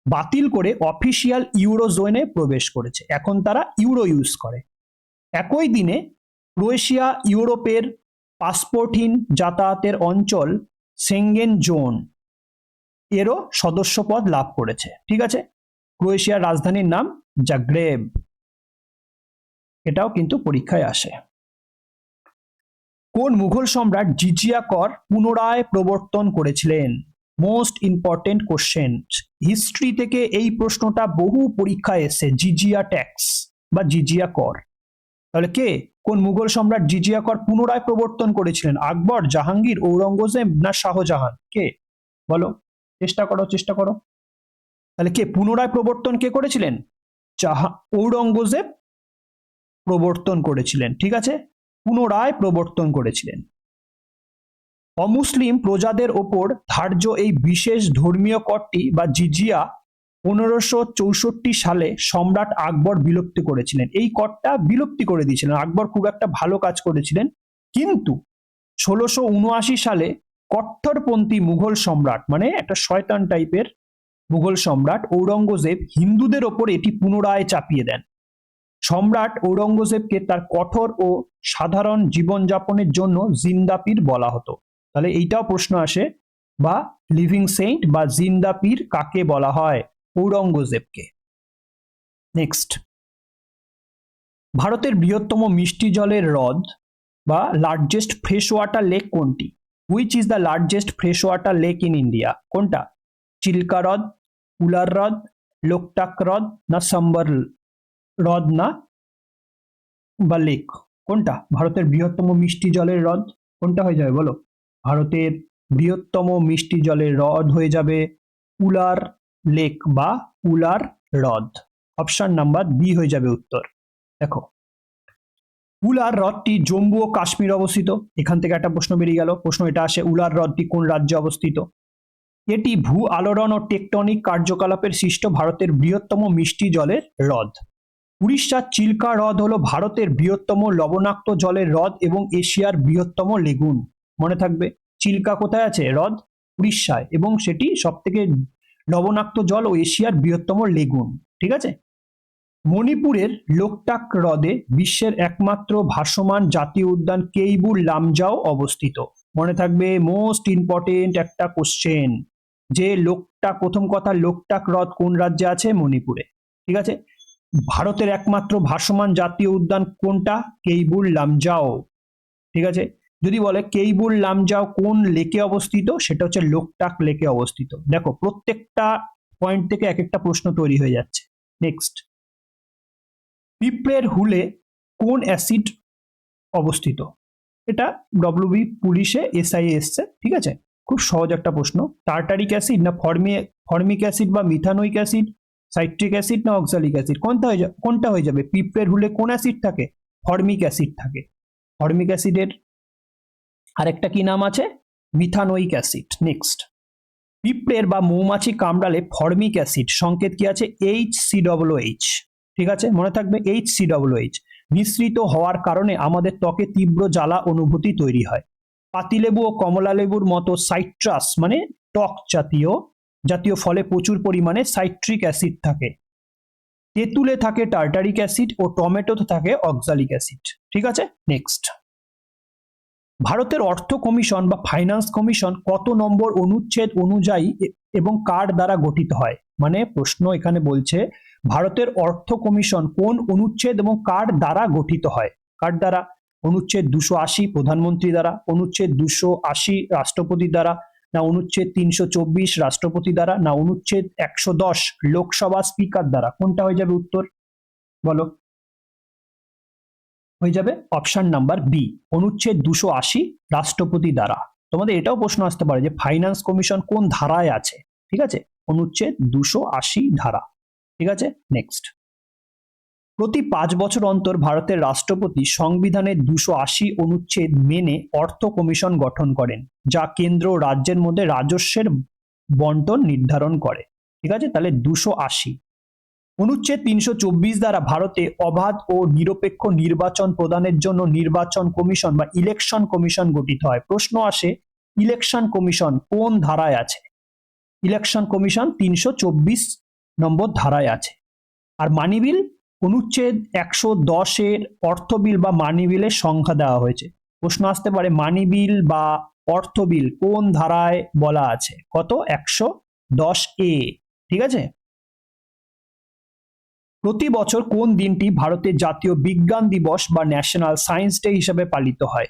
বাতিল করে অফিসিয়াল ইউরো জোনে প্রবেশ করেছে। এখন তারা ইউরো ইউজ করে। একই দিনে ক্রোয়েশিয়া ইউরোপের পাসপোর্টহীন যাতায়াতের অঞ্চল সেঙ্গেন জোন এরও সদস্যপদ লাভ করেছে, ঠিক আছে? ক্রোয়েশিয়ার রাজধানীর নাম জাগ্রেব। এটাও কিন্তু পরীক্ষায় আসে। কোন মুঘল সম্রাট জিজিয়া কর পুনরায় প্রবর্তন করেছিলেন? মোস্ট ইম্পর্টেন্ট কোশ্চেন, হিস্ট্রি থেকে এই প্রশ্নটা বহু পরীক্ষায় এসে, জিজিয়া ট্যাক্স বা জিজিয়া কর। তাহলে কে, কোন মুঘল সম্রাট জিজিয়া কর পুনরায় প্রবর্তন করেছিলেন? আকবর, জাহাঙ্গীর, ঔরঙ্গজেব, না শাহজাহান? কে বলো, চেষ্টা করো চেষ্টা করো। তাহলে কে পুনরায় প্রবর্তন কে করেছিলেন? ঔরঙ্গজেব প্রবর্তন করেছিলেন, ঠিক আছে? পুনরায় প্রবর্তন করেছিলেন। অমুসলিম প্রজাদের ওপর ধার্য এই বিশেষ ধর্মীয় করটি বা জিজিয়া 1564 সালে সম্রাট আকবর বিলুপ্তি করেছিলেন। এই করটা বিলুপ্তি করে দিয়েছিলেন আকবর, খুব একটা ভালো কাজ করেছিলেন। কিন্তু 1679 সালে কট্টরপন্থী মুঘল সম্রাট, মানে একটা শয়তান টাইপের মুঘল সম্রাট ঔরঙ্গজেব হিন্দুদের ওপর এটি পুনরায় চাপিয়ে দেন। সম্রাট ঔরঙ্গজেবকে তার কঠোর ও সাধারণ জীবনযাপনের জন্য জিন্দা পীর বলা হতো। তাহলে এইটাও প্রশ্ন আসে, বা লিভিং সেন্ট বা জিন্দা পীর কাকে বলা হয়? ঔরঙ্গজেবকে। নেক্সট, ভারতের বৃহত্তম মিষ্টি জলের হ্রদ বা লার্জেস্ট ফ্রেশ ওয়াটার লেক কোনটি? Which is the largest fresh water lake in India? কোনটা? চিল্কা হ্রদ, উলার হ্রদ, লোকটাক হ্রদ, না সম্বর হ্রদ, না বা লেক? কোনটা ভারতের বৃহত্তম মিষ্টি জলের হ্রদ? কোনটা হয়ে যাবে বলো? ভারতের বৃহত্তম মিষ্টি জলের হ্রদ হয়ে যাবে উলার লেক বা উলার হ্রদ। অপশন নাম্বার বি হয়ে যাবে উত্তর। দেখো উলার হ্রদটি জম্মু ও কাশ্মীর অবস্থিত। এখান থেকে একটা প্রশ্ন বেরিয়ে গেল, প্রশ্ন এটা আসে, উলার হ্রদটি কোন রাজ্যে অবস্থিত? এটি ভূ আলোড়ন ও টেকটনিক কার্যকলাপের সৃষ্ট ভারতের বৃহত্তম মিষ্টি জলের হ্রদ। উড়িষ্যার চিল্কা হ্রদ হলো ভারতের বৃহত্তম লবণাক্ত জলের হ্রদ এবং এশিয়ার বৃহত্তম লেগুন। মনে থাকবে, চিল্কা কোথায় আছে? হ্রদ উড়িষ্যায়, এবং সেটি সব থেকে লবণাক্ত জল ও এশিয়ার বৃহত্তম লেগুন, ঠিক আছে? মণিপুরের লোকটাক হ্রদে বিশ্বের একমাত্র ভাসমান জাতীয় উদ্যান কেইবুল লামজাও অবস্থিত। মনে থাকবে, মোস্ট ইম্পর্টেন্ট একটা কোশ্চেন, যে লোকটাক, প্রথম কথা লোকটাক হ্রদ কোন রাজ্যে আছে? মণিপুরে, ঠিক আছে? ভারতের একমাত্র ভাসমান জাতীয় উদ্যান কোনটা? কেইবুল লামজাও, ঠিক আছে? যদি বলে কেইবুল লামজাও কোন লেকে অবস্থিত, সেটা হচ্ছে লোকটাক লেকে অবস্থিত। দেখো প্রত্যেকটা পয়েন্ট থেকে এক একটা প্রশ্ন তৈরি হয়ে যাচ্ছে। নেক্সট, পিঁপড়ের হুলে কোন অ্যাসিড অবস্থিত? এটা ডব্লিউবি পুলিশে এসআই এসছে, ঠিক আছে? খুব সহজ একটা প্রশ্ন। টার্টারিক অ্যাসিড, না ফর্মিক অ্যাসিড বা মিথানোইক অ্যাসিড, সাইট্রিক অ্যাসিড, না অক্সালিক অ্যাসিড? কোনটা হয়ে যাবে? পিঁপড়ের হুলে কোন অ্যাসিড থাকে? ফর্মিক অ্যাসিড থাকে। ফর্মিক অ্যাসিডের আরেকটা কি নাম আছে? Methanoic acid. নেক্সট, পিঁপড়ের বা মৌমাছি কামড়ালে ফর্মিক অ্যাসিড সংকেত কি আছে? HCOOH, ঠিক আছে? মনে থাকবে HCOOH মিশ্রিত হওয়ার কারণে আমাদের ত্বকে তীব্র জ্বালা অনুভূতি তৈরি হয়। পাতিলেবু ও কমলা লেবুর মতো সাইট্রাস মানে টক জাতীয় ফলে প্রচুর পরিমাণে সাইট্রিক অ্যাসিড থাকে। তেঁতুলে থাকে টার্টারিক অ্যাসিড ও টমেটোতে থাকে অক্সালিক অ্যাসিড, ঠিক আছে? নেক্সট, ভারতের অর্থ কমিশন বা ফাইন্যান্স কমিশন কত নম্বর অনুচ্ছেদ অনুযায়ী এবং কার দ্বারা গঠিত হয়? মানে প্রশ্ন এখানে বলছে ভারতের অর্থ কমিশন কোন অনুচ্ছেদ এবং কার দ্বারা গঠিত হয়? কার দ্বারা? অনুচ্ছেদ 280 প্রধানমন্ত্রী দ্বারা, অনুচ্ছেদ 280 রাষ্ট্রপতি দ্বারা, না অনুচ্ছেদ 324 রাষ্ট্রপতি দ্বারা, না অনুচ্ছেদ 110 লোকসভা স্পিকার দ্বারা? কোনটা হয়ে যাবে উত্তর বলো? হয়ে যাবে অপশন নাম্বার বি, অনুচ্ছেদ 280 রাষ্ট্রপতি দ্বারা। তোমাদের এটাও প্রশ্ন আসতে পারে যে ফাইন্যান্স কমিশন কোন ধারায় আছে? ঠিক আছে, অনুচ্ছেদ 280 ধারা। ঠিক আছে, নেক্সট। প্রতি 5 বছর অন্তর ভারতের রাষ্ট্রপতি সংবিধানের 280 অনুচ্ছেদ মেনে অর্থ কমিশন গঠন করেন, যা কেন্দ্র ও রাজ্যের মধ্যে রাজস্বের বন্টন নির্ধারণ করে। ঠিক আছে, তাহলে 280। অনুচ্ছেদ 324 দ্বারা ভারতে অবাধ ও নিরপেক্ষ নির্বাচন প্রদানের জন্য নির্বাচন কমিশন বা ইলেকশন কমিশন গঠিত হয়। প্রশ্ন আসে ইলেকশন কমিশন কোন ধারায় আছে? ইলেকশন কমিশন 324 নম্বর ধারায় আছে। আর মানি বিল অনুচ্ছেদ 110 এর অর্থ বিল বা মানি বিলের সংখ্যা দেওয়া হয়েছে। প্রশ্ন আসতে পারে মানি বিল বা অর্থ বিল কোন ধারায় বলা আছে? কত? 110A। ঠিক আছে। প্রতি বছর কোন দিনটি ভারতের জাতীয় বিজ্ঞান দিবস বা ন্যাশনাল সায়েন্স ডে হিসেবে পালিত হয়?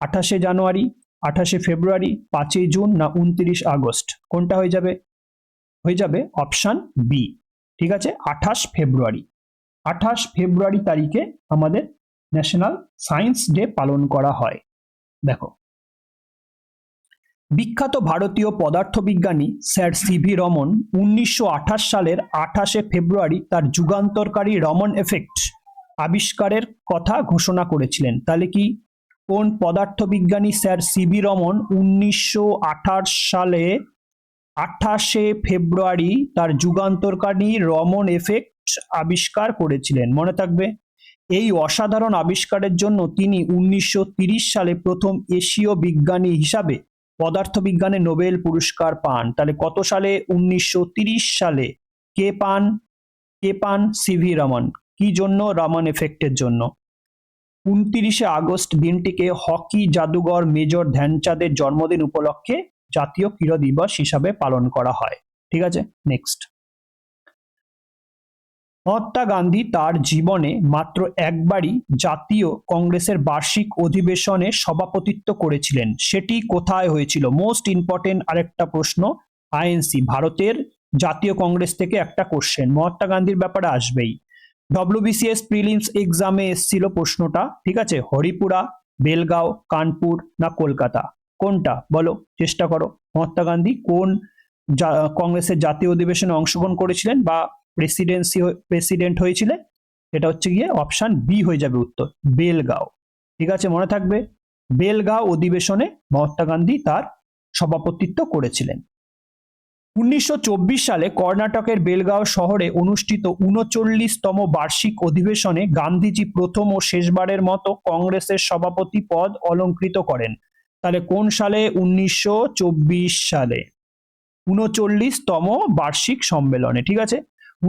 28শে জানুয়ারি, 28শে ফেব্রুয়ারি, 5ই জুন, না 29 আগস্ট? কোনটা হয়ে যাবে? হয়ে যাবে অপশন বি। ঠিক আছে, 28 ফেব্রুয়ারি। 28 ফেব্রুয়ারি তারিখে আমাদের ন্যাশনাল সায়েন্স ডে পালন করা হয়। দেখো, বিখ্যাত ভারতীয় পদার্থবিজ্ঞানী স্যার সিভি রমন 1928 সালের 28শে ফেব্রুয়ারি তার যুগান্তরকারী রমন এফেক্ট আবিষ্কারের কথা ঘোষণা করেছিলেন। তাহলে কি কোন পদার্থবিজ্ঞানী স্যার সিভি রমন 1928 সালে 28শে ফেব্রুয়ারি তার যুগান্তরকারী রমন এফেক্ট আবিষ্কার করেছিলেন? মনে থাকবে, এই অসাধারণ আবিষ্কারের জন্য তিনি 1930 সালে প্রথম এশীয় বিজ্ঞানী হিসাবে পদার্থবিজ্ঞানে নোবেল পুরস্কার পান। তাহলে কত সালে? 1930 সালে। কে পান? কে পান? সিভি রমন। কি জন্য? রমন এফেক্টের জন্য। 29শে আগস্ট দিনটিকে হকি জাদুঘর মেজর ধ্যানচাঁদের জন্মদিন উপলক্ষে জাতীয় ক্রীড়া দিবস হিসাবে পালন করা হয়। ঠিক আছে, নেক্সট। মহাত্মা গান্ধী তার জীবনে মাত্র একবারই জাতীয় কংগ্রেসের বার্ষিক অধিবেশনে সভাপতিত্ব করেছিলেন, সেটি কোথায় হয়েছিল? মোস্ট ইম্পর্টেন্ট আরেকটা প্রশ্ন, আইএনসি ভারতের জাতীয় কংগ্রেস থেকে একটা কোশ্চেন মহাত্মা গান্ধীর ব্যাপারে আসবেই। ডব্লিউবিসিএস প্রিলিমস এক্সামে এসেছিল প্রশ্নটা। ঠিক আছে, হরিপুরা, বেলগাঁও, কানপুর, না কলকাতা? কোনটা বলো, চেষ্টা করো। মহাত্মা গান্ধী কোন কংগ্রেসের জাতীয় অধিবেশনে অংশগ্রহণ করেছিলেন বা প্রেসিডেন্ট হয়েছিলেন? এটা হচ্ছে গিয়ে অপশন বি হয়ে যাবে উত্তর, বেলগাঁও। ঠিক আছে, মনে থাকবে, বেলগাঁও অধিবেশনে মহাত্মা গান্ধী তার সভাপতিত্ব করেছিলেন। 1924 সালে কর্ণাটকের বেলগাঁও শহরে অনুষ্ঠিত 39তম বার্ষিক অধিবেশনে গান্ধীজি প্রথম ও শেষবারের মতো কংগ্রেসের সভাপতি পদ অলংকৃত করেন। তাহলে কোন সালে? 1924 সালে 39তম বার্ষিক সম্মেলনে। ঠিক আছে,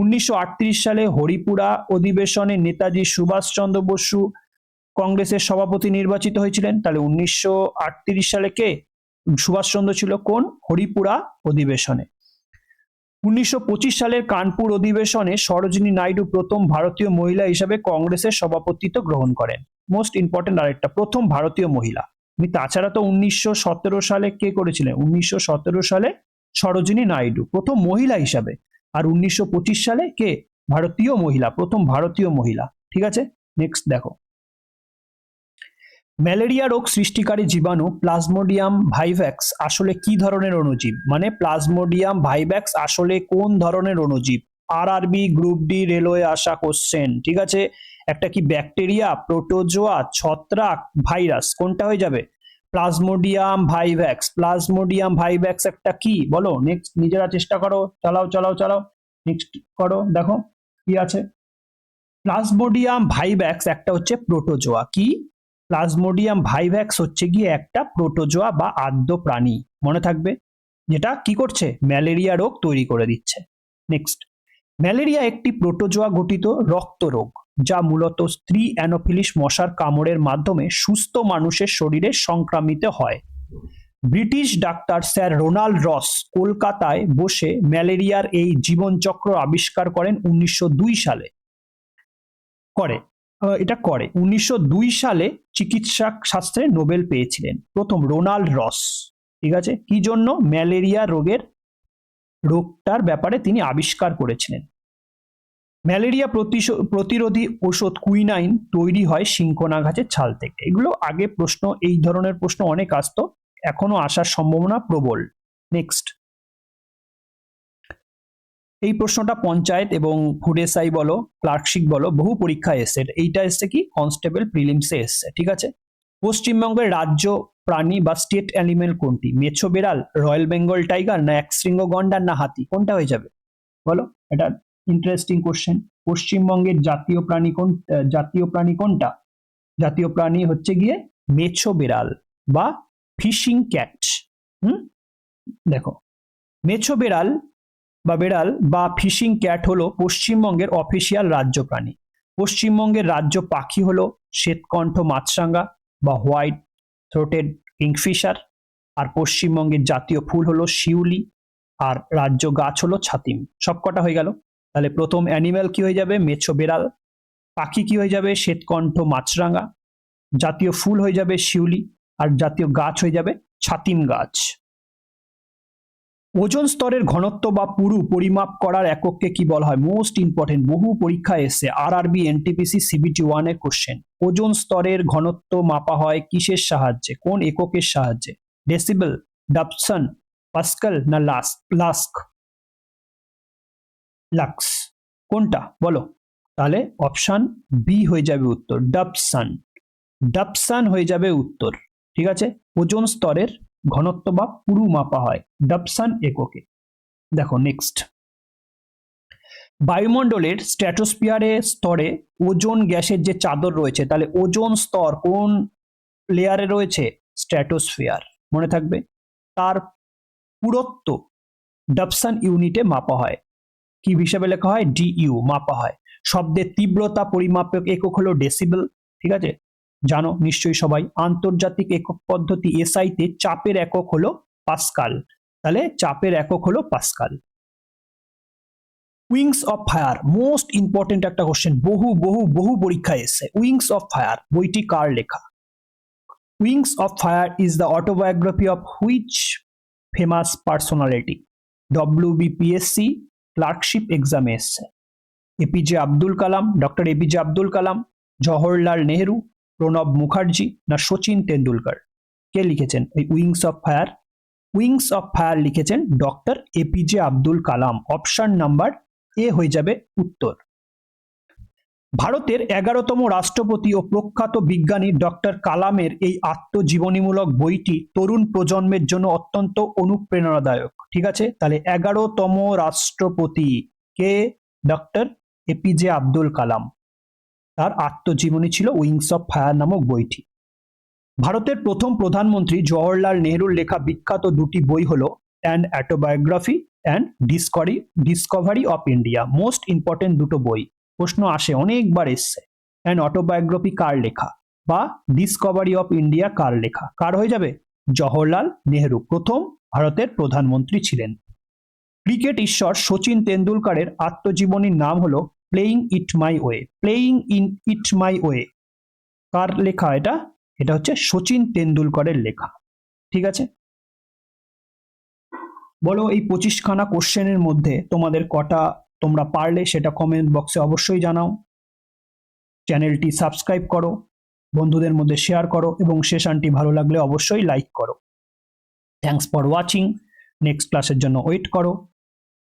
1938 সালে হরিপুরা অধিবেশনে নেতাজি সুভাষচন্দ্র বসু কংগ্রেসের সভাপতি নির্বাচিত হয়েছিলেন। তাহলে 1938 সালে কে সুভাষচন্দ্র ছিল? কোন? হরিপুরা অধিবেশনে। 1925 সালের কানপুর অধিবেশনে সরোজিনী নাইডু প্রথম ভারতীয় মহিলা হিসাবে কংগ্রেসের সভাপতিত্ব গ্রহণ করেন। মোস্ট ইম্পর্টেন্ট আরেকটা, প্রথম ভারতীয় মহিলা। তাছাড়া তো 1917 সালে কে করেছিলেন? 1917 সালে সরোজিনী নাইডু প্রথম মহিলা হিসাবে। আর 1925 সালে কে? ভারতীয় মহিলা, প্রথম ভারতীয় মহিলা। ঠিক আছে, নেক্সট দেখো, ম্যালেরিয়া রোগ সৃষ্টিকারী জীবাণু প্লাজমোডিয়াম ভাইভ্যাক্স আসলে কি ধরনের অণুজীব? মানে প্লাজমোডিয়াম ভাইভ্যাক্স আসলে কোন ধরনের অণুজীব? আরআরবি গ্রুপ ডি রেলওয়ে আসা কোশ্চেন। ঠিক আছে, একটা কি ব্যাকটেরিয়া, প্রোটোজোয়া, ছত্রাক, ভাইরাস? কোনটা হয়ে যাবে? Plasmodium vivax. প্লাজমোডিয়াম ভাইভ্যাক্স একটা কি বলো? নেক্সট নিজেরা চেষ্টা করো, চালাও। নেক্সট করো, দেখো কি আছে। প্লাজমোডিয়াম ভাইভ্যাক্স একটা হচ্ছে প্রোটোজোয়া। কি? প্লাজমোডিয়াম ভাইভ্যাক্স হচ্ছে গিয়ে একটা প্রোটোজোয়া বা আদ্য প্রাণী। মনে থাকবে, যেটা কি করছে? ম্যালেরিয়া রোগ তৈরি করে দিচ্ছে। নেক্সট, ম্যালেরিয়া একটি প্রোটোজোয়া গঠিত রক্ত রোগ, যা মূলত স্ত্রী অ্যানোফিলিস মশার কামড়ের মাধ্যমে সুস্থ মানুষের শরীরে সংক্রামিত হয়। ব্রিটিশ ডাক্তার স্যার রোনাল্ড রস কলকাতায় বসে ম্যালেরিয়ার এই জীবনচক্র আবিষ্কার করেন 1902 সালে। এটা করে 1902 সালে চিকিৎসা শাস্ত্রে নোবেল পেয়েছিলেন প্রথম রোনাল্ড রস। ঠিক আছে, কি জন্য? ম্যালেরিয়া রোগটার ব্যাপারে তিনি আবিষ্কার করেছিলেন। ম্যালেরিয়া প্রতিরোধী ওষুধ কুইনাইন তৈরি হয় সিংকোনা গাছের ছাল থেকে। এগুলো আগে প্রশ্ন, এই ধরনের প্রশ্ন অনেক আসতো, এখনো আসার সম্ভাবনা প্রবল। নেক্সট, এই প্রশ্নটা পঞ্চায়েত এবং ফুড এসআই বলো, ক্লার্কশিপ বলো, বহু পরীক্ষায় এসছে। এইটা এসছে কি কনস্টেবল প্রিলিমসে এসছে। ঠিক আছে, পশ্চিমবঙ্গের রাজ্য প্রাণী বা স্টেট অ্যানিমেল কোনটি? মেছো বেড়াল, রয়্যাল বেঙ্গল টাইগার, না একশৃঙ্গ গন্ডার, না হাতি? কোনটা হয়ে যাবে বলো? এটা ইন্টারেস্টিং কোশ্চেন। পশ্চিমবঙ্গের জাতীয় প্রাণী কোনটা? জাতীয় প্রাণী হচ্ছে গিয়ে মেছো বেড়াল বা ফিশিং ক্যাট। দেখো, মেছো বেড়াল বা ফিশিং ক্যাট হলো পশ্চিমবঙ্গের অফিসিয়াল রাজ্য প্রাণী। পশ্চিমবঙ্গের রাজ্য পাখি হলো শ্বেতকণ্ঠ মাছরাঙা বা হোয়াইট থ্রোটেড কিংফিশার। আর পশ্চিমবঙ্গের জাতীয় ফুল হলো শিউলি, আর রাজ্য গাছ হলো ছাতিম। সবকটা হয়ে গেল। তাহলে প্রথম অ্যানিম্যাল কি হয়ে যাবে? মেছো বেড়াল। পাখি কি হয়ে যাবে? শ্বেতকণ্ঠ মাছরাঙা। জাতীয় ফুল হয়ে যাবে শিউলি, আর জাতীয় গাছ হয়ে যাবে ছাতিম গাছ। ওজোন স্তরের ঘনত্ব বা পুরু পরিমাপ করার একককে কি বলা হয়? মোস্ট ইম্পর্টেন্ট, বহু পরীক্ষায় এসে আরআরবি, এনটিপিসি, সিবিটি 1 এর কোশ্চেন। ওজোন স্তরের ঘনত্ব মাপা হয় কিসের সাহায্যে? কোন এককের সাহায্যে? ডেসিবেল, ডাবসন, পাস্কাল, না লাক্স? কোনটা বলো? তাহলে অপশন বি হয়ে যাবে উত্তর, ডাবসন হয়ে যাবে উত্তর। ঠিক আছে, ওজোন স্তরের ঘনত্ব বা পুরু মাপা হয় ডাবসন এককে। দেখো নেক্সট, বায়ুমণ্ডলের স্ট্র্যাটোস্ফিয়ারের স্তরে ওজোন গ্যাসের যে চাদর রয়েছে, তাহলে ওজোন স্তর কোন লেয়ারে রয়েছে? স্ট্র্যাটোস্ফিয়ার, মনে থাকবে। তার পুরুত্ব ডাবসন ইউনিটে মাপা হয়। কি হিসাবে লেখা হয়? ডিইউ মাপা হয়। শব্দের তীব্রতা পরিমাপক একক হলো ডেসিবেল। ঠিক আছে, জানো নিশ্চয়ই সবাই। আন্তর্জাতিক একক পদ্ধতি এসআইতে চাপের একক হলো পাস্কাল। তাহলে চাপের একক হলো pascal. Wings of Fire, most important একটা কোশ্চেন, বহু পরীক্ষায় এসেছে। উইংস অফ ফায়ার বইটি কার লেখা? Wings of Fire is the autobiography of which famous personality? WBPSC clerkship এক্সামে এসছে। APJ Abdul Kalam, doctor APJ Abdul Kalam, Jawaharlal Nehru, Pranab Mukherjee, না সচিন তেন্ডুলকর? কে লিখেছেন এই Wings of Fire? Wings of Fire লিখেছেন doctor APJ Abdul Kalam. Option number A হয়ে যাবে উত্তর। ভারতের 11তম রাষ্ট্রপতি ও প্রখ্যাত বিজ্ঞানী ডক্টর কালামের এই আত্মজীবনীমূলক বইটি তরুণ প্রজন্মের জন্য অত্যন্ত অনুপ্রেরণাদায়ক। ঠিক আছে, তাহলে 11তম রাষ্ট্রপতি কে? ডক্টর এপিজে আব্দুল কালাম। তার আত্মজীবনী ছিল উইংস অফ ফায়ার নামক বইটি। ভারতের প্রথম প্রধানমন্ত্রী জওহরলাল নেহরুর লেখা বিখ্যাত দুটি বই হলো an autobiography and Discovery of India. Most important দুটো বই, প্রশ্ন আসে, অনেকবার এসছে। অ্যান অটোবায়োগ্রাফি কার লেখা বা ডিসকভারি অফ ইন্ডিয়া কার লেখা? কার হয়ে যাবে? জওহরলাল নেহরু, প্রথম ভারতের প্রধানমন্ত্রী ছিলেন। ক্রিকেট ঈশ্বর সচিন তেন্ডুলকরের আত্মজীবনীর নাম হলো Playing It My Way. Playing It My Way কার লেখা? এটা হচ্ছে সচিন তেন্ডুলকরের লেখা। ঠিক আছে, বলো এই 25খানা কোশ্চেনের মধ্যে তোমাদের কটা তোমরা পারলে সেটা কমেন্ট বক্সে অবশ্যই জানাও। চ্যানেলটি সাবস্ক্রাইব করো, বন্ধুদের মধ্যে শেয়ার করো এবং সেশনটি ভালো লাগলে অবশ্যই লাইক করো। Thanks for watching. নেক্সট ক্লাসের জন্য ওয়েট করো।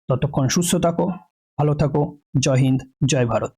ততক্ষণ সুস্থ থাকো, ভালো থাকো। জয় হিন্দ, জয় ভারত।